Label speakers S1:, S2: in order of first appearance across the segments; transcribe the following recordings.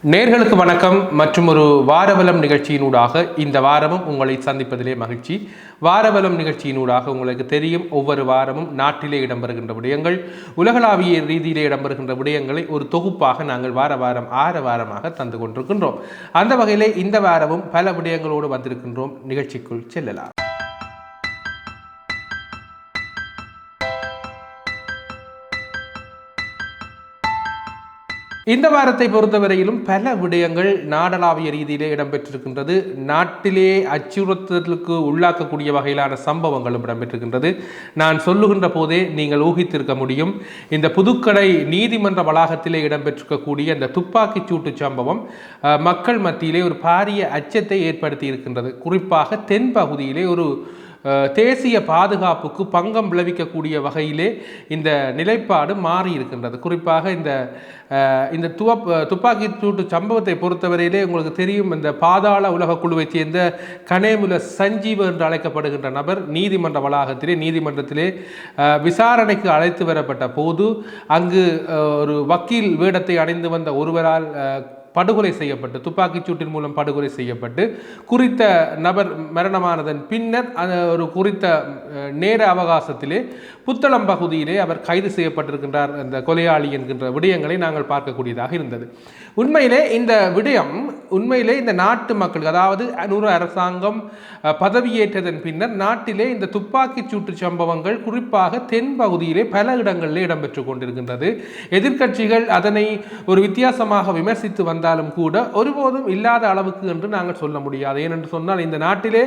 S1: நேர்களுக்கு வணக்கம் மற்றும் ஒரு வாரவலம் நிகழ்ச்சியினூடாக இந்த வாரமும் உங்களை சந்திப்பதிலே மகிழ்ச்சி. வாரவலம் நிகழ்ச்சியினூடாக உங்களுக்கு தெரியும், ஒவ்வொரு வாரமும் நாட்டிலே இடம்பெறுகின்ற விடயங்கள், உலகளாவிய ரீதியிலே இடம்பெறுகின்ற விடயங்களை ஒரு தொகுப்பாக நாங்கள் வாரமாக தந்து கொண்டிருக்கின்றோம். அந்த வகையிலே இந்த வாரமும் பல விடயங்களோடு வந்திருக்கின்றோம். நிகழ்ச்சிக்குள் செல்லலாம். இந்த வாரத்தை பொறுத்தவரையிலும் பல விடயங்கள் நாடளாவிய ரீதியிலே இடம்பெற்றிருக்கின்றது. நாட்டிலே அச்சுறுத்தலுக்கு உள்ளாக்கக்கூடிய வகையிலான சம்பவங்களும் இடம்பெற்றிருக்கின்றது. நான் சொல்லுகின்ற போதே நீங்கள் ஊகித்திருக்க முடியும். இந்த புதுக்கடை நீதிமன்ற வளாகத்திலே இடம்பெற்றிருக்கக்கூடிய இந்த துப்பாக்கிச் சூட்டு சம்பவம் மக்கள் மத்தியிலே ஒரு பாரிய அச்சத்தை ஏற்படுத்தி இருக்கின்றது. குறிப்பாக தென் பகுதியிலே ஒரு தேசிய பாதுகாப்புக்கு பங்கம் விளைவிக்கக்கூடிய வகையிலே இந்த நிலைப்பாடு மாறி இருக்கின்றது. குறிப்பாக இந்த துப்பாக்கி சூட்டு சம்பவத்தை பொறுத்தவரையிலே உங்களுக்கு தெரியும், இந்த பாதாள உலக குழுவை சேர்ந்த கனேமுல சஞ்சீவ் என்று அழைக்கப்படுகின்ற நபர் நீதிமன்றத்திலே விசாரணைக்கு அழைத்து வரப்பட்ட போது அங்கு ஒரு வக்கீல் வேடத்தை அணிந்து வந்த ஒருவரால் படுகொலை செய்யப்பட்டு, துப்பாக்கிச் சூட்டின் மூலம் படுகொலை செய்யப்பட்டு குறித்த நபர் மரணமானதன் பின்னர் ஒரு குறித்த நேர அவகாசத்திலே புத்தளம் பகுதியிலே அவர் கைது செய்யப்பட்டிருக்கின்றார். அந்த கொலையாளி என்கின்ற விடயங்களை நாங்கள் பார்க்கக்கூடியதாக இருந்தது. உண்மையிலே இந்த நாட்டு மக்களுக்கு, அதாவது அரசாங்கம் பதவியேற்றதன் பின்னர் நாட்டிலே இந்த துப்பாக்கிச் சூட்டு சம்பவங்கள் குறிப்பாக தென் பகுதியிலே பல இடங்களிலே இடம்பெற்று கொண்டிருக்கின்றது. எதிர்க்கட்சிகள் அதனை ஒரு வித்தியாசமாக விமர்சித்து வந்தாலும் கூட ஒருபோதும் இல்லாத அளவுக்கு என்று நாங்கள் சொல்ல முடியாது. ஏனென்று சொன்னால் இந்த நாட்டிலே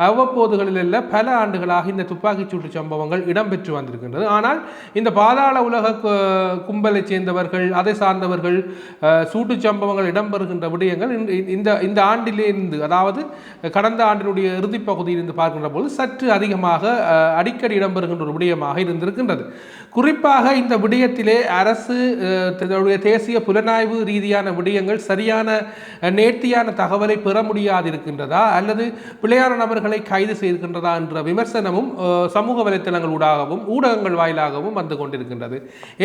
S1: அவ்வப்போதுகளில் பல ஆண்டுகளாக இந்த துப்பாக்கிச் சூட்டு சம்பவங்கள் இடம்பெற்று வந்திருக்கின்றது. ஆனால் இந்த பாதாள உலக கும்பலை சேர்ந்தவர்கள், அதை சார்ந்தவர்கள், சூட்டு சம்பவங்கள் இடம்பெறுகின்ற விடயங்கள் இந்த ஆண்டிலிருந்து, அதாவது கடந்த ஆண்டினுடைய இறுதி பகுதியிலிருந்து பார்க்கின்ற போது சற்று அதிகமாக அடிக்கடி இடம்பெறுகின்ற ஒரு விடயமாக இருந்திருக்கின்றது. குறிப்பாக இந்த விடயத்திலே அரசு தேசிய புலனாய்வு ரீதியான விடயங்கள் சரியான நேர்த்தியான தகவலை பெற முடியாது இருக்கின்றதா அல்லது பிள்ளையான நபர்களை கைது செய்திருக்கின்றதா என்ற விமர்சனமும் சமூக வலைத்தளங்களூடாகவும் ஊடகங்கள் வாயிலாகவும் வந்து கொண்டிருக்கின்றது.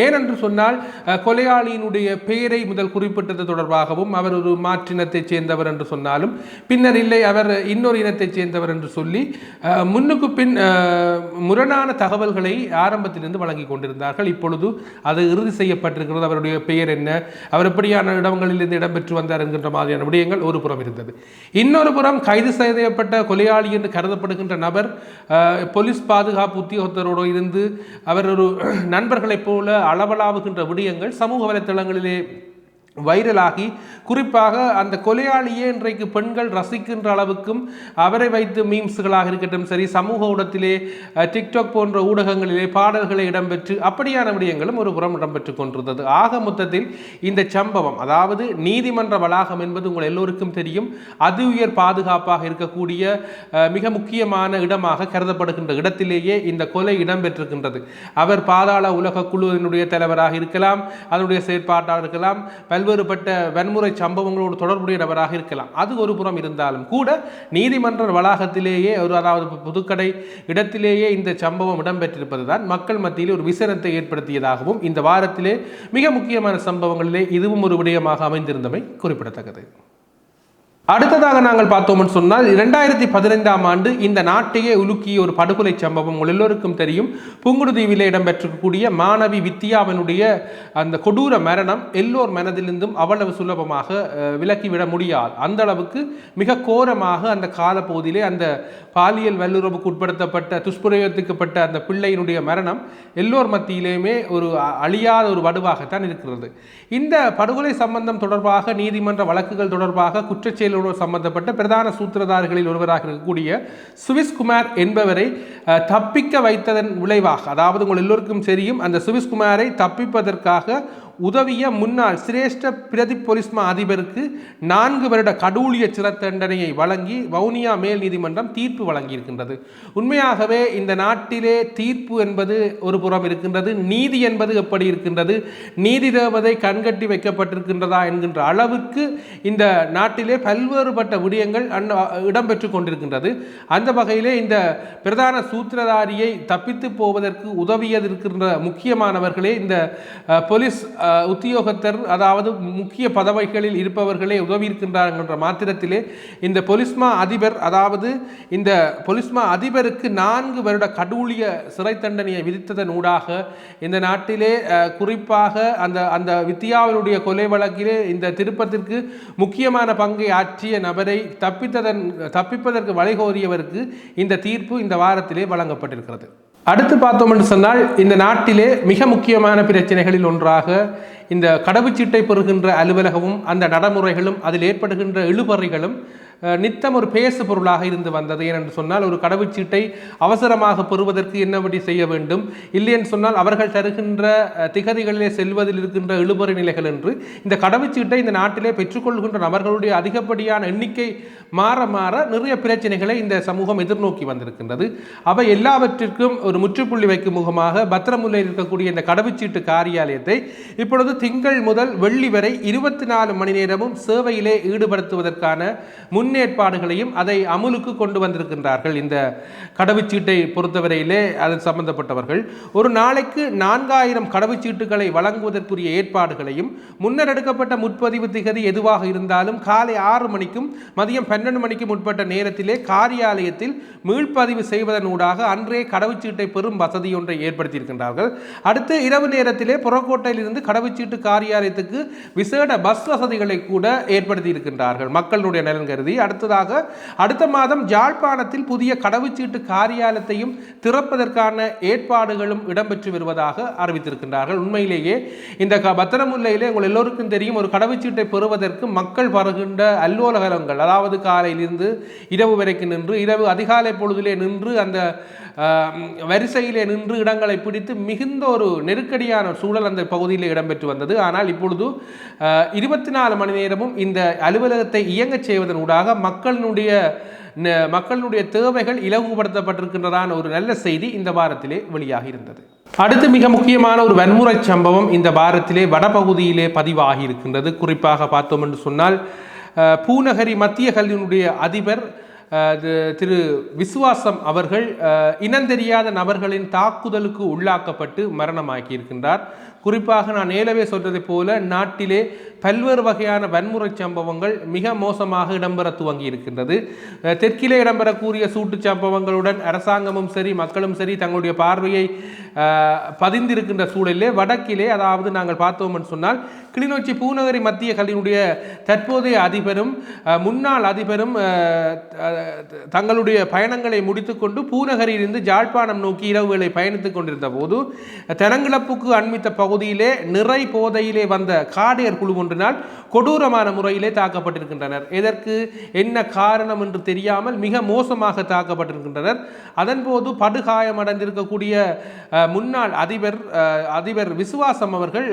S1: ஏனென்று சொன்னால் கொலையாளியினுடைய பெயரை முதல் குறிப்பிட்டது தொடர்பாகவும் அவர் ஒரு மாற்றினத்தைச் சேர்ந்தவர் என்று சொன்னாலும் பின்னர் இல்லை அவர் இன்னொரு இனத்தைச் சேர்ந்தவர் என்று சொல்லி முன்னுக்கு பின் முரணான தகவல்களை ஆரம்பத்திலிருந்து வழங்கி கொண்டிருந்தார்கள். இப்பொழுது அது இறுதி செய்யப்பட்டிருக்கிறது. அவருடைய பெயர் என்ன, அவர் எப்படியான இடங்களிலிருந்து இடம்பெற்று வந்தார் என்கின்ற மாதிரியான விடயங்கள் ஒரு புறம் இருந்தது. இன்னொரு புறம் கைது செய்யப்பட்ட கொலையாளி என்று கருதப்படுகின்ற நபர் போலீஸ் பாதுகாப்பு உத்தியோகத்தரோடு இருந்து அவர் ஒரு நண்பர்களைப் போல அளவலாவுகின்ற விடயங்கள் சமூக வலைத்தளங்களிலே வைரலாகி, குறிப்பாக அந்த கொலையாளியே இன்றைக்கு பெண்கள் ரசிக்கின்ற அளவுக்கும் அவரை வைத்து மீம்ஸ்களாக இருக்கட்டும் சரி, சமூக ஊடகத்திலே டிக்டாக் போன்ற ஊடகங்களிலே பாடல்களை இடம்பெற்று அப்படியான விடயங்களும் ஒரு புறம் இடம்பெற்று கொண்டிருந்தது. ஆக மொத்தத்தில் இந்த சம்பவம், அதாவது நீதிமன்ற வளாகம் என்பது உங்கள் எல்லோருக்கும் தெரியும், அதி உயர் பாதுகாப்பாக இருக்கக்கூடிய மிக முக்கியமான இடமாக கருதப்படுகின்ற இடத்திலேயே இந்த கொலை இடம்பெற்றிருக்கின்றது. அவர் பாதாள உலக குழுவினுடைய தலைவராக இருக்கலாம், அதனுடைய செயற்பாட்டாக இருக்கலாம், பல்வேறுபட்ட வன்முறை சம்பவங்களோடு தொடர்புடைய நபராக இருக்கலாம். அது ஒரு புறம் இருந்தாலும் கூட நீதிமன்ற வளாகத்திலேயே அதாவது புதுக்கடை இடத்திலேயே இந்த சம்பவம் இடம்பெற்றிருப்பதுதான் மக்கள் மத்தியில் ஒரு விசனத்தை ஏற்படுத்தியதாகவும் இந்த வாரத்திலே மிக முக்கியமான சம்பவங்களிலே இதுவும் ஒரு விடயமாக அமைந்திருந்தமை குறிப்பிடத்தக்கது. அடுத்ததாக நாங்கள் பார்த்தோம்னு சொன்னால் 2015ஆம் ஆண்டு இந்த நாட்டையே உலுக்கிய ஒரு படுகொலை சம்பவம் உங்கள் எல்லோருக்கும் தெரியும். புங்குடுதீவிலே இடம்பெற்றக்கூடிய மாணவி வித்யாவினுடைய அந்த கொடூர மரணம் எல்லோர் மனதிலிருந்தும் அவ்வளவு சுலபமாக விலக்கிவிட முடியாது. அந்த அளவுக்கு மிக கோரமாக அந்த காலப்பகுதியிலே அந்த பாலியல் வல்லுறவுக்கு உட்படுத்தப்பட்ட துஷ்பிரயோகத்துக்கப்பட்ட அந்த பிள்ளையினுடைய மரணம் எல்லோர் மத்தியிலேயுமே ஒரு அழியாத ஒரு வடுவாகத்தான் இருக்கிறது. இந்த படுகொலை சம்பந்தம் தொடர்பாக நீதிமன்ற வழக்குகள் தொடர்பாக குற்றச்செயல் சம்பந்தப்பட்ட பிரதான சூத்திரதாரிகளில் ஒருவராக இருக்கக்கூடிய சுவிஸ்குமார் என்பவரை தப்பிக்க வைத்ததன் விளைவாக, அதாவது உங்கள் எல்லோருக்கும் தெரியும், அந்த சுவிஸ்குமாரை தப்பிப்பதற்காக உதவிய முன்னாள் சிரேஷ்ட பிரதி போலீஸ் அதிபருக்கு 4 வருட கடூழிய சிறை தண்டனையை வழங்கி வவுனியா மேல் நீதிமன்றம் தீர்ப்பு வழங்கியிருக்கின்றது. உண்மையாகவே இந்த நாட்டிலே தீர்ப்பு என்பது ஒரு புறம் இருக்கின்றது, நீதி என்பது எப்படி இருக்கின்றது, நீதி தேவதை கண்கட்டி வைக்கப்பட்டிருக்கின்றதா என்கின்ற அளவுக்கு இந்த நாட்டிலே பல்வேறுபட்ட விடயங்கள் இடம்பெற்று கொண்டிருக்கின்றது. அந்த வகையிலே இந்த பிரதான சூத்திரதாரியை தப்பித்து போவதற்கு உதவியதற்கின்ற முக்கியமானவர்களே இந்த போலீஸ் உத்தியோகத்தர் அதாவது முக்கிய பதவிகளில் இருப்பவர்களே உதவி இருக்கின்றார்கள் என்ற மாத்திரத்திலே இந்த பொலிஸ்மா அதிபர் அதாவது இந்த பொலிஸ்மா அதிபருக்கு 4 வருட கடூழிய சிறை தண்டனையை விதித்ததன் ஊடாக இந்த நாட்டிலே குறிப்பாக அந்த வித்தியாவினுடைய கொலை வழக்கிலே இந்த திருப்பத்திற்கு முக்கியமான பங்கை ஆற்றிய நபரை தப்பிப்பதற்கு வழிகோரியவருக்கு இந்த தீர்ப்பு இந்த வாரத்திலே வழங்கப்பட்டிருக்கிறது. அடுத்து பார்த்தோம் என்று சொன்னால் இந்த நாட்டிலே மிக முக்கியமான பிரச்சனைகளில் ஒன்றாக இந்த கடவுச்சீட்டை பெறுகின்ற அலுவலகமும் அந்த நடைமுறைகளும் அதில் ஏற்படுகின்ற இழுபறிகளும் நித்தம் ஒரு பேசு பொருளாக இருந்து வந்தது. ஏனென்று சொன்னால் ஒரு கடவுச்சீட்டை அவசரமாக பெறுவதற்கு என்னபடி செய்ய வேண்டும், இல்லையென்று சொன்னால் அவர்கள் தருகின்ற திகதிகளிலே செல்வதில் இருக்கின்ற இழுபறி நிலைகள் என்று இந்த கடவுச்சீட்டை இந்த நாட்டிலே பெற்றுக்கொள்கின்ற நபர்களுடைய அதிகப்படியான எண்ணிக்கை மாற மாற நிறைய பிரச்சனைகளை இந்த சமூகம் எதிர்நோக்கி வந்திருக்கின்றது. அவை எல்லாவற்றிற்கும் ஒரு முற்றுப்புள்ளி வைக்கும் முகமாக பத்திரமுல்லையில் இருக்கக்கூடிய இந்த கடவுச்சீட்டு காரியாலயத்தை இப்பொழுது திங்கள் முதல் வெள்ளி வரை 24 மணி நேரமும் சேவையிலே ஈடுபடுத்துவதற்கான முன்னேற்பாடுகளையும் அதை அமுலுக்கு கொண்டு வந்திருக்கின்றார்கள். இந்த கடவுச்சீட்டை பொறுத்தவரையிலே அது சம்பந்தப்பட்டவர்கள் ஒரு நாளைக்கு 4000 கடவுச்சீட்டுகளை வழங்குவதற்குரிய ஏற்பாடுகளையும் முன்னர் எடுக்கப்பட்ட முற்பதிவு திகதி எதுவாக இருந்தாலும் காலை 6 மணிக்கும் மதியம் 12 மணிக்கும் உட்பட்ட நேரத்திலே காரியாலயத்தில் மீள்பதிவு செய்வதன் ஊடாக அன்றே கடவுச்சீட்டை பெறும் வசதி ஒன்றை ஏற்படுத்தியிருக்கின்றார்கள். அடுத்து இரவு நேரத்திலே புறக்கோட்டையில் இருந்து கடவுச்சீட்டு காரியாலயத்துக்கு விசேட பஸ் வசதிகளை கூட ஏற்படுத்தி இருக்கின்றார்கள் மக்களுடைய நலன் கருதி. அடுத்ததாக அடுத்த மாதம் யாழ்ப்பாணத்தில் புதிய கடவுச்சீட்டு காரியாலயத்தையும் திறப்பதற்கான ஏற்பாடுகளும் இடம்பெற்று வருவதாக அறிவித்திருக்கின்றார்கள். உண்மையிலேயே இந்த பத்திரமுல்லையிலே உங்கள் எல்லோருக்கும் தெரியும், ஒரு கடவுச்சீட்டை பெறுவதற்கு மக்கள் வருகின்ற அலுவலகங்கள் அதாவது காலையிலிருந்து இரவு வரைக்கும் நின்று இரவு அதிகாலை பொழுதிலே நின்று அந்த வரிசையிலே நின்று இடங்களை பிடித்து மிகுந்த ஒரு நெருக்கடியான சூழல் அந்த பகுதியில் இடம்பெற்று வந்தது. ஆனால் இப்பொழுது 24 மணி நேரமும் இந்த அலுவலகத்தை இயங்க செய்வதன் ஊடாக மக்களுடைய தேவைகள் இலகுபடுத்தப்பட்டிருக்கின்றதான ஒரு நல்ல செய்தி இந்த வாரத்திலே வெளியாகி இருந்தது. அடுத்து மிக முக்கியமான ஒரு வன்முறை சம்பவம் இந்த வாரத்திலே வடபகுதியிலே பதிவாகி இருக்கின்றது. குறிப்பாக பார்த்தோம் என்று சொன்னால் பூநகரி மத்திய கல்வியினுடைய அதிபர் திரு விசுவாசம் அவர்கள் இனந்தெரியாத நபர்களின் தாக்குதலுக்கு உள்ளாக்கப்பட்டு மரணமாக்கி இருக்கின்றார். குறிப்பாக நான் ஏலவே சொல்றதை போல நாட்டிலே பல்வேறு வகையான வன்முறை சம்பவங்கள் மிக மோசமாக இடம்பெற துவங்கி இருக்கின்றது. தெற்கிலே இடம்பெறக்கூடிய சூட்டு சம்பவங்களுடன் அரசாங்கமும் சரி மக்களும் சரி தங்களுடைய பார்வையை பதிந்திருக்கின்ற சூழலிலே வடக்கிலே அதாவது நாங்கள் பார்த்தோம் என்று சொன்னால் கிளிநொச்சி பூநகரி மத்திய கல்வியினுடைய தற்போதைய அதிபரும் முன்னாள் அதிபரும் தங்களுடைய பயணங்களை முடித்துக்கொண்டு பூநகரியிலிருந்து யாழ்ப்பாணம் நோக்கி இரவு வேளை பயணித்துக் கொண்டிருந்த போது தெனங்கிழப்புக்கு அண்மித்த பகுதியிலே நிறை போதையிலே வந்த காடையர் குழு ஒன்றினால் கொடூரமான முறையிலே தாக்கப்பட்டிருக்கின்றனர். இதற்கு என்ன காரணம் என்று தெரியாமல் மிக மோசமாக தாக்கப்பட்டிருக்கின்றனர். அதன்போது படுகாயமடைந்திருக்கக்கூடிய முன்னாள் அதிபர் விசுவாசம் அவர்கள்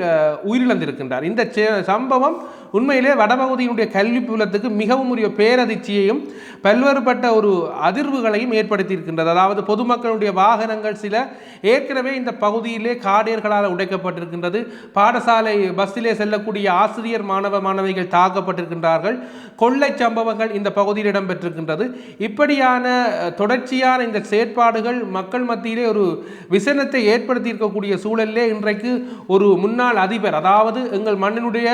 S1: உயிரிழந்திருக்கின்றார். இந்த சம்பவம் உண்மையிலே வடபகுதியினுடைய கல்வி புலத்துக்கு மிகவும் உரிய பேரதிர்ச்சியையும் பல்வேறுபட்ட ஒரு அதிர்வுகளையும் ஏற்படுத்தி இருக்கின்றது. அதாவது பொதுமக்களுடைய வாகனங்கள் சில ஏற்கனவே இந்த பகுதியிலே காடையர்களால் உடைக்கப்பட்டிருக்கின்றது. பாடசாலை பஸ்ஸிலே செல்லக்கூடிய ஆசிரியர் மாணவிகள் தாக்கப்பட்டிருக்கின்றார்கள். கொள்ளை சம்பவங்கள் இந்த பகுதியில் இடம்பெற்றிருக்கின்றது. இப்படியான தொடர்ச்சியான இந்த செயற்பாடுகள் மக்கள் மத்தியிலே ஒரு விசனத்தை ஏற்படுத்தி இருக்கக்கூடிய சூழலிலே இன்றைக்கு ஒரு முன்னாள் அதிபர் அதாவது எங்கள் மண்ணினுடைய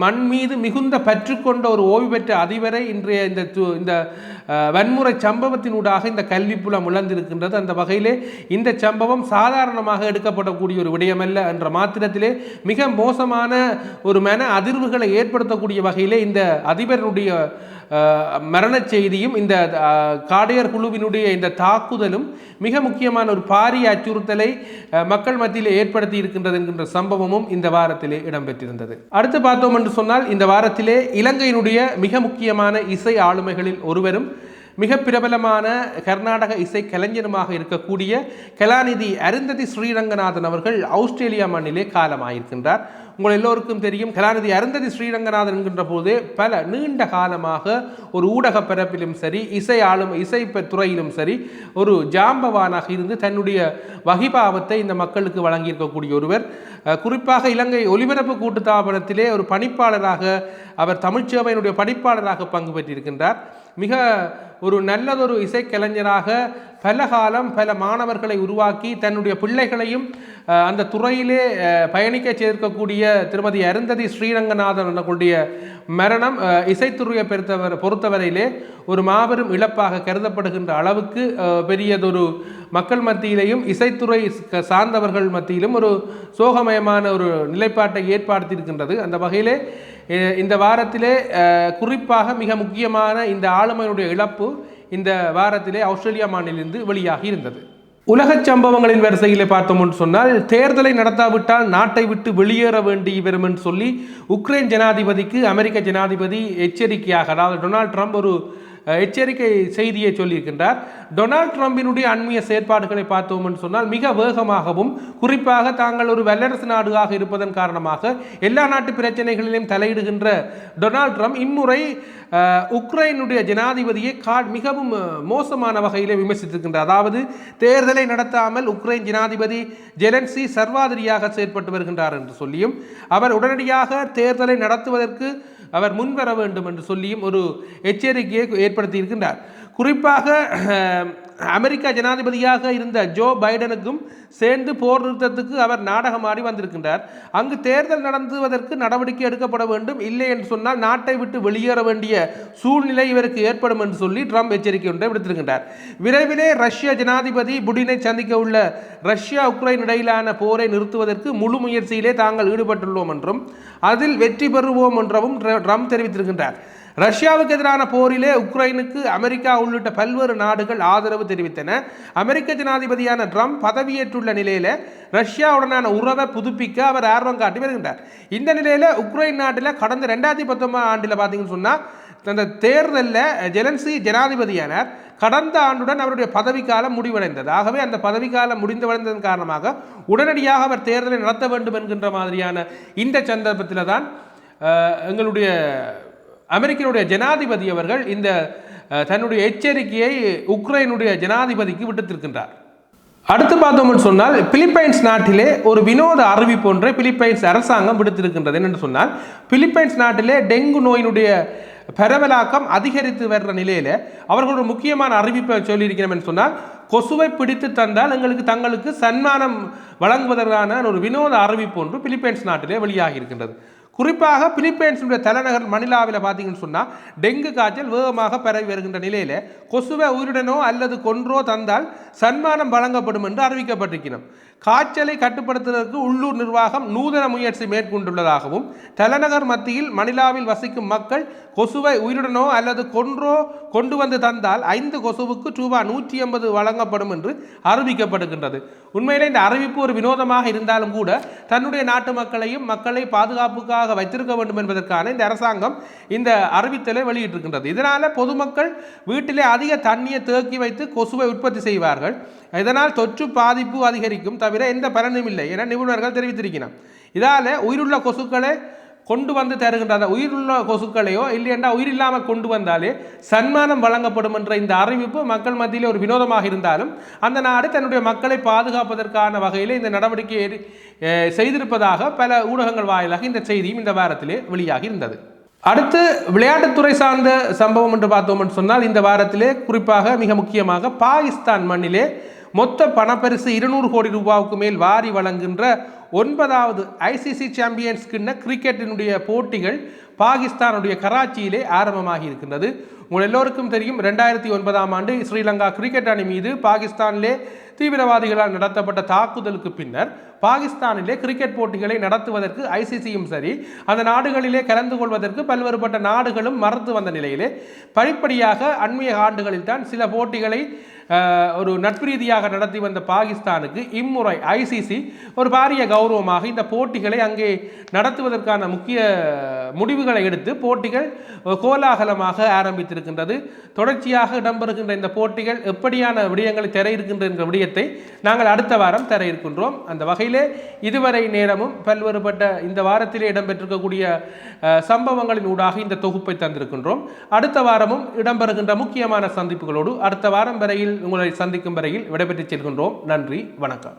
S1: மண் மீது மிகுந்த பற்று கொண்ட ஒரு ஓய்வு பெற்ற அதிபரை இன்றைய இந்த வன்முறை சம்பவத்தினூடாக இந்த கல்வி புலம் இழந்திருக்கின்றது. அந்த வகையிலே இந்த சம்பவம் சாதாரணமாக எடுக்கப்படக்கூடிய ஒரு விடயமல்ல என்ற மாத்திரத்திலே மிக மோசமான ஒரு மன அதிர்வுகளை ஏற்படுத்தக்கூடிய வகையிலே இந்த அதிபருடைய மரண செய்தியும் இந்த காடையர் குழுவினுடைய இந்த தாக்குதலும் மிக முக்கியமான ஒரு பாரிய அச்சுறுத்தலை மக்கள் மத்தியில் ஏற்படுத்தி இருக்கின்றது என்கின்ற சம்பவமும் இந்த வாரத்திலே இடம்பெற்றிருந்தது. அடுத்து பார்த்தோம் என்று சொன்னால் இந்த வாரத்திலே இலங்கையினுடைய மிக முக்கியமான இசை ஆளுமைகளில் ஒருவரும் மிக பிரபலமான கர்நாடக இசை கலைஞருமாக இருக்கக்கூடிய கலாநிதி அருந்ததி ஸ்ரீரங்கநாதன் அவர்கள் ஆஸ்திரேலியா மண்ணிலே காலமாயிருக்கின்றார். உங்கள் எல்லோருக்கும் தெரியும், கலாநிதி அருந்ததி ஸ்ரீரங்கநாதன் என்கின்ற போதே பல நீண்ட காலமாக ஒரு ஊடக பரப்பிலும் சரி இசை துறையிலும் சரி ஒரு ஜாம்பவானாக இருந்து தன்னுடைய வகிபாவத்தை இந்த மக்களுக்கு வழங்கியிருக்கக்கூடிய ஒருவர். குறிப்பாக இலங்கை ஒலிபரப்பு கூட்டுத்தாபனத்திலே ஒரு பணிப்பாளராக அவர் தமிழ்ச்சேவையினுடைய பணிப்பாளராக பங்கு பெற்றிருக்கின்றார். மிக ஒரு நல்லதொரு இசைக்கலைஞராக பல காலம் பல மாணவர்களை உருவாக்கி தன்னுடைய பிள்ளைகளையும் அந்த துறையிலே பயணிக்க சேர்க்கக்கூடிய திருமதி அருந்ததி ஸ்ரீரங்கநாதன் அவர்களுடைய மரணம் இசைத்துறையை பொறுத்தவரையிலே ஒரு மாபெரும் இழப்பாக கருதப்படுகின்ற அளவுக்கு பெரியதொரு மக்கள் மத்தியிலேயும் இசைத்துறை சார்ந்தவர்கள் மத்தியிலும் ஒரு சோகமயமான ஒரு நிலைப்பாட்டை ஏற்படுத்தியிருக்கின்றது. அந்த வகையிலே இந்த வாரத்திலே குறிப்பாக மிக முக்கியமான இந்த ஆளுமையினுடைய இழப்பு இந்த வாரத்திலே ஆஸ்திரேலியா மாநிலிருந்து வெளியாகி இருந்தது. உலக சம்பவங்களின் வரிசையிலே பார்த்தோம் என்று சொன்னால், தேர்தலை நடத்தாவிட்டால் நாட்டை விட்டு வெளியேற வேண்டி வரும் என்று சொல்லி உக்ரைன் ஜனாதிபதிக்கு அமெரிக்க ஜனாதிபதி எச்சரிக்கையாக, அதாவது டொனால்ட் ட்ரம்ப் ஒரு எச்சரிக்கை செய்தியை சொல்லியிருக்கின்றார். டொனால்ட் ட்ரம்பினுடைய அண்மைய செயற்பாடுகளை பார்த்தோம் என்று சொன்னால் மிக வேகமாகவும், குறிப்பாக தாங்கள் ஒரு வல்லரசு நாடாக இருப்பதன் காரணமாக எல்லா நாட்டு பிரச்சனைகளிலும் தலையிடுகின்ற டொனால்ட் ட்ரம்ப் இம்முறை உக்ரைனுடைய ஜனாதிபதியை மிகவும் மோசமான வகையிலே விமர்சித்திருக்கின்றார். அதாவது தேர்தலை நடத்தாமல் உக்ரைன் ஜனாதிபதி ஜெலன்ஸ்கி சர்வாதிரியாக செயற்பட்டு வருகின்றார் என்று சொல்லியும், அவர் உடனடியாக தேர்தலை நடத்துவதற்கு அவர் முன்வர வேண்டும் என்று சொல்லியும் ஒரு எச்சரிக்கையை ஏற்படுத்தி இருக்கின்றார். குறிப்பாக அமெரிக்கா ஜனாதிபதியாக இருந்த ஜோ பைடனுக்கும் சேர்ந்து போர் நிறுத்தத்துக்கு அவர் நாடகமாடி வந்திருக்கின்றார். அங்கு தேர்தல் நடத்துவதற்கு நடவடிக்கை எடுக்கப்பட வேண்டும், இல்லை என்று சொன்னால் நாட்டை விட்டு வெளியேற வேண்டிய சூழ்நிலை இவருக்கு ஏற்படும் என்று சொல்லி ட்ரம்ப் எச்சரிக்கை ஒன்றை விடுத்திருக்கின்றார். விரைவிலே ரஷ்ய ஜனாதிபதி புடினை சந்திக்க உள்ள ரஷ்யா உக்ரைன் இடையிலான போரை நிறுத்துவதற்கு முழு முயற்சியிலே தாங்கள் ஈடுபட்டுள்ளோம் என்றும் அதில் வெற்றி பெறுவோம் என்றும் ட்ரம்ப் தெரிவித்திருக்கின்றார். ரஷ்யாவுக்கு எதிரான போரிலே உக்ரைனுக்கு அமெரிக்கா உள்ளிட்ட பல்வேறு நாடுகள் ஆதரவு தெரிவித்தன. அமெரிக்க ஜனாதிபதியான ட்ரம்ப் பதவியேற்றுள்ள நிலையில ரஷ்யாவுடனான உறவை புதுப்பிக்க அவர் ஆர்வம் காட்டி வருகின்றார். இந்த நிலையில உக்ரைன் நாட்டில் கடந்த 2019 ஆண்டில் பார்த்தீங்கன்னு சொன்னால் அந்த தேர்தலில் ஜெலன்ஸ்கி ஜனாதிபதியானார். கடந்த ஆண்டுடன் அவருடைய பதவிக்காலம் முடிவடைந்தது. ஆகவே அந்த பதவிக்காலம் முடிந்தவடைந்ததன் காரணமாக உடனடியாக அவர் தேர்தலை நடத்த வேண்டும் என்கின்ற மாதிரியான இந்த சந்தர்ப்பத்தில் தான் எங்களுடைய அமெரிக்கனுடைய ஜனாதிபதி அவர்கள் இந்த தன்னுடைய எச்சரிக்கையை உக்ரைனுடைய ஜனாதிபதிக்கு விடுத்திருக்கின்றார். அடுத்து பார்த்தோம்னு சொன்னால், பிலிப்பைன்ஸ் நாட்டிலே ஒரு வினோத அறிவிப்பு ஒன்றை பிலிப்பைன்ஸ் அரசாங்கம் விடுத்திருக்கின்றது. என்னென்னு சொன்னால், பிலிப்பைன்ஸ் நாட்டிலே டெங்கு நோயினுடைய பரவலாக்கம் அதிகரித்து வர்ற நிலையில் அவர்கள் ஒரு முக்கியமான அறிவிப்பை சொல்லியிருக்கிறோம் என்று சொன்னால், கொசுவை பிடித்து தந்தால் தங்களுக்கு சன்மானம் வழங்குவதற்கான ஒரு வினோத அறிவிப்பு ஒன்று பிலிப்பைன்ஸ் நாட்டிலே வெளியாகி இருக்கின்றது. குறிப்பாக பிலிப்பைன்ஸுடைய தலைநகர் மணிலாவில் பார்த்தீங்கன்னு சொன்னால் டெங்கு காய்ச்சல் வேகமாக பரவி வருகின்ற நிலையில் கொசுவை உயிருடனோ அல்லது கொன்றோ தந்தால் சன்மானம் வழங்கப்படும் என்று அறிவிக்கப்பட்டிருக்கிறோம். காய்ச்சலை கட்டுப்படுத்துவதற்கு உள்ளூர் நிர்வாகம் நூதன முயற்சி மேற்கொண்டுள்ளதாகவும், தலைநகர் மத்தியில் மணிலாவில் வசிக்கும் மக்கள் கொசுவை உயிருடனோ அல்லது கொன்றோ கொண்டு வந்து தந்தால் 5 கொசுவுக்கு ரூபாய் 150 வழங்கப்படும் என்று அறிவிக்கப்படுகின்றது. உண்மையிலே இந்த அறிவிப்பு ஒரு வினோதமாக இருந்தாலும் கூட தன்னுடைய நாட்டு மக்களையும் மக்களை பாதுகாப்புக்காக வைத்திருக்க வேண்டும் என்பதற்கான இந்த அரசாங்கம் இந்த அறிவித்தலை வெளியிட்டிருக்கின்றது. இதனால் பொதுமக்கள் வீட்டிலே அதிக தண்ணியை தேக்கி வைத்து கொசுவை உற்பத்தி செய்வார்கள். இதனால் தொற்று பாதிப்பு அதிகரிக்கும், தவிர எந்த பலனும் இல்லை என நிபுணர்கள் தெரிவித்திருக்கிறார். இதால் உயிருள்ள கொசுக்களை கொண்டு வந்து தருகின்ற உயிருள்ள கொசுக்களையோ இல்லையென்றா உயிரில்லாமல் கொண்டு வந்தாலே சன்மானம் வழங்கப்படும் என்ற இந்த அறிவிப்பு மக்கள் மத்தியிலே ஒரு வினோதமாக இருந்தாலும் அந்த நாடு தன்னுடைய மக்களை பாதுகாப்பதற்கான வகையில் இந்த நடவடிக்கையை செய்திருப்பதாக பல ஊடகங்கள் வாயிலாக இந்த செய்தியும் இந்த வாரத்திலே வெளியாகி இருந்தது. அடுத்து விளையாட்டுத்துறை சார்ந்த சம்பவம் என்று பார்த்தோம் என்று சொன்னால், இந்த வாரத்திலே குறிப்பாக மிக முக்கியமாக பாகிஸ்தான் மண்ணிலே மொத்த பணப்பரிசு 200 கோடி ரூபாவுக்கு மேல் வாரி வழங்குகின்ற 9வது ICC சாம்பியன்ஸ் கிண்ண கிரிக்கெட்டினுடைய போட்டிகள் பாகிஸ்தானுடைய கராச்சியிலே ஆரம்பமாகி இருக்கின்றது. உங்கள் எல்லோருக்கும் தெரியும், 2009ஆம் ஆண்டு ஸ்ரீலங்கா கிரிக்கெட் அணி மீது பாகிஸ்தானிலே தீவிரவாதிகளால் நடத்தப்பட்ட தாக்குதலுக்கு பின்னர் பாகிஸ்தானிலே கிரிக்கெட் போட்டிகளை நடத்துவதற்கு ICCயும் சரி அந்த நாடுகளிலே கலந்து கொள்வதற்கு பல்வேறுபட்ட நாடுகளும் மறுத்து வந்த நிலையிலே படிப்படியாக அண்மைய ஆண்டுகளில் தான் சில போட்டிகளை ஒரு நட்பு ரீதியாக நடத்தி வந்த பாகிஸ்தானுக்கு இம்முறை ICC ஒரு பாரிய கௌரவமாக இந்த போட்டிகளை அங்கே நடத்துவதற்கான முக்கிய முடிவுகளை எடுத்து போட்டிகள் கோலாகலமாக ஆரம்பித்திருக்கின்றது. தொடர்ச்சியாக இடம்பெறுகின்ற இந்த போட்டிகள் எப்படியான விடயங்களை தர இருக்கின்ற என்ற விடயத்தை நாங்கள் அடுத்த வாரம் தர இருக்கின்றோம். அந்த வகையிலே இதுவரை நேரமும் பல்வேறுபட்ட இந்த வாரத்திலே இடம்பெற்றிருக்கக்கூடிய சம்பவங்களின் ஊடாக இந்த தொகுப்பை தந்திருக்கின்றோம். அடுத்த வாரமும் இடம்பெறுகின்ற முக்கியமான சந்திப்புகளோடு அடுத்த வாரம் வரையில் உங்களை சந்திக்கும் வரையில் விடைபெற்றுச் செல்கின்றோம். நன்றி, வணக்கம்.